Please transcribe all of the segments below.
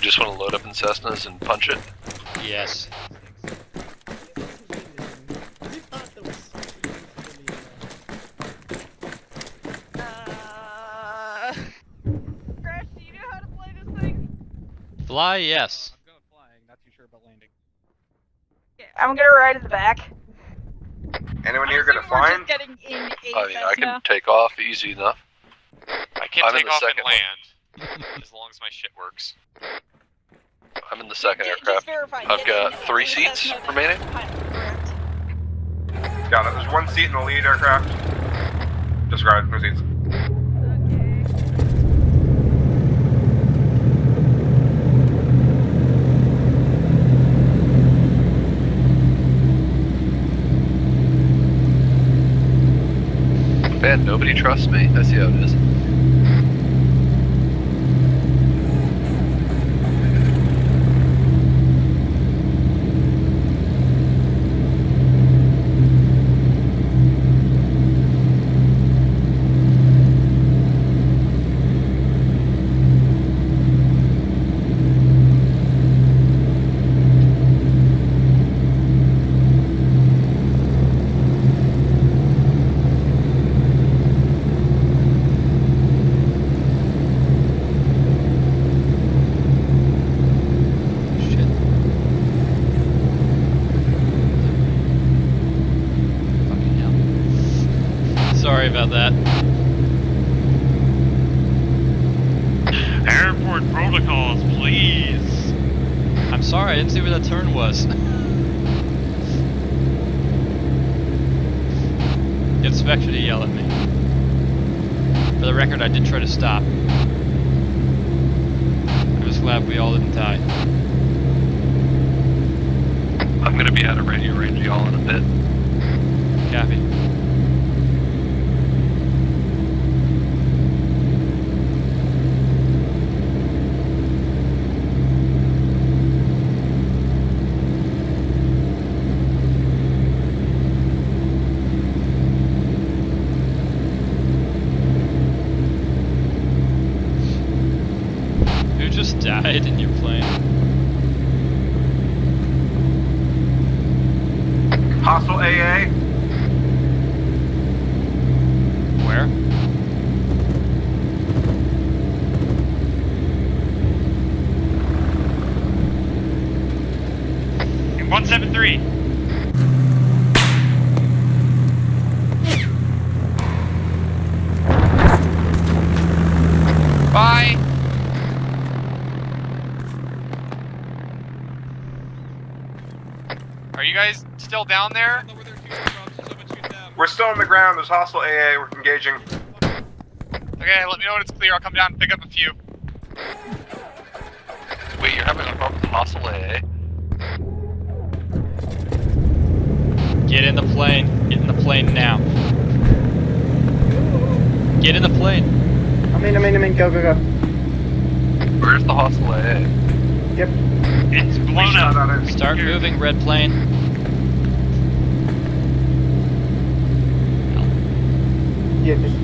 just want to load up in Cessnas and punch it? Yes. Crash, do you know how to play this thing? Fly, yes. I'm going flying, not too sure about landing. Yeah, I'm gonna ride in the back. Anyone here gonna We're fly? just getting in a I mean, I can Cessna. take off easy enough. I can I'm in take the off and second one. land, as long as my shit works. I'm in the second Just aircraft. verify, I've get got in 3 a seats Cessna, that's remaining. pilot, correct. Got it. There's 1 seat in the lead aircraft. Disregard, no seats. Man, nobody trusts me. I see how it is. Shit. Fucking hell. Sorry about that. Airport protocols, please. I'm sorry, I didn't see where that turn was. Get Spectre to yell at me. For the record, I did try to stop. I'm just glad we all didn't die. I'm gonna be out of radio range y'all in a bit. Copy. Who just died in your plane? Hostile AA. Where? In 173. Bye. Are you guys still down there? We're still on the ground. There's hostile AA. We're engaging. Okay, let me know when it's clear. I'll come down and pick up a few. Wait, you're having a problem with hostile AA? Get in the plane. Get in the plane now. Get in the plane. I'm in, go, go, go. Where's the hostile AA? Yep. It's We blown shot up. on it. Start moving, red plane. Yeah, just...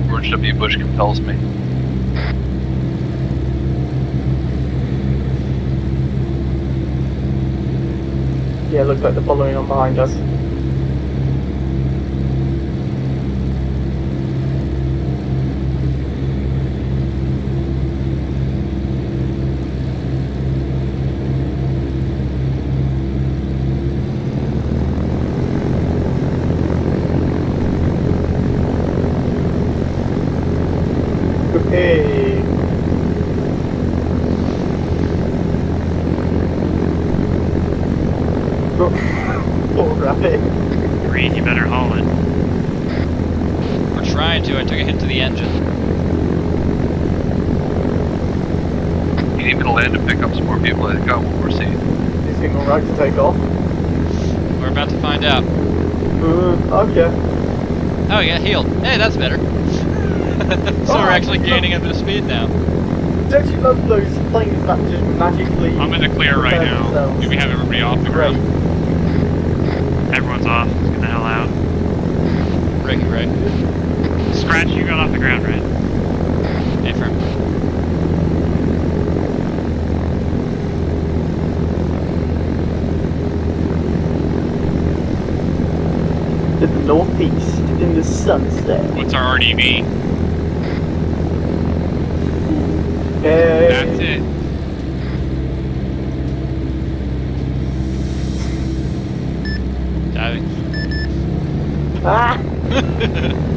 George W. Bush compels me. Yeah, looks like they're following on behind us. Hey. Poor rabbit. Reed, you better haul it. We're trying to. I took a hit to the engine. You need me to land and pick up some more people. I got 1 more seat. Is this thing alright to take off? We're about to find out. Okay. Oh, yeah, healed. Hey, that's better. So we're actually gaining a bit of speed now. Don't you love those planes that just magically... I'm in the clear right now. themselves? Do we have everybody off the Great. ground? Everyone's off. Let's get the hell out. Breaking right. Scratch, you got off the ground, right? feast in the sunset. What's our RDV? Hey. That's it. Diving. Ah!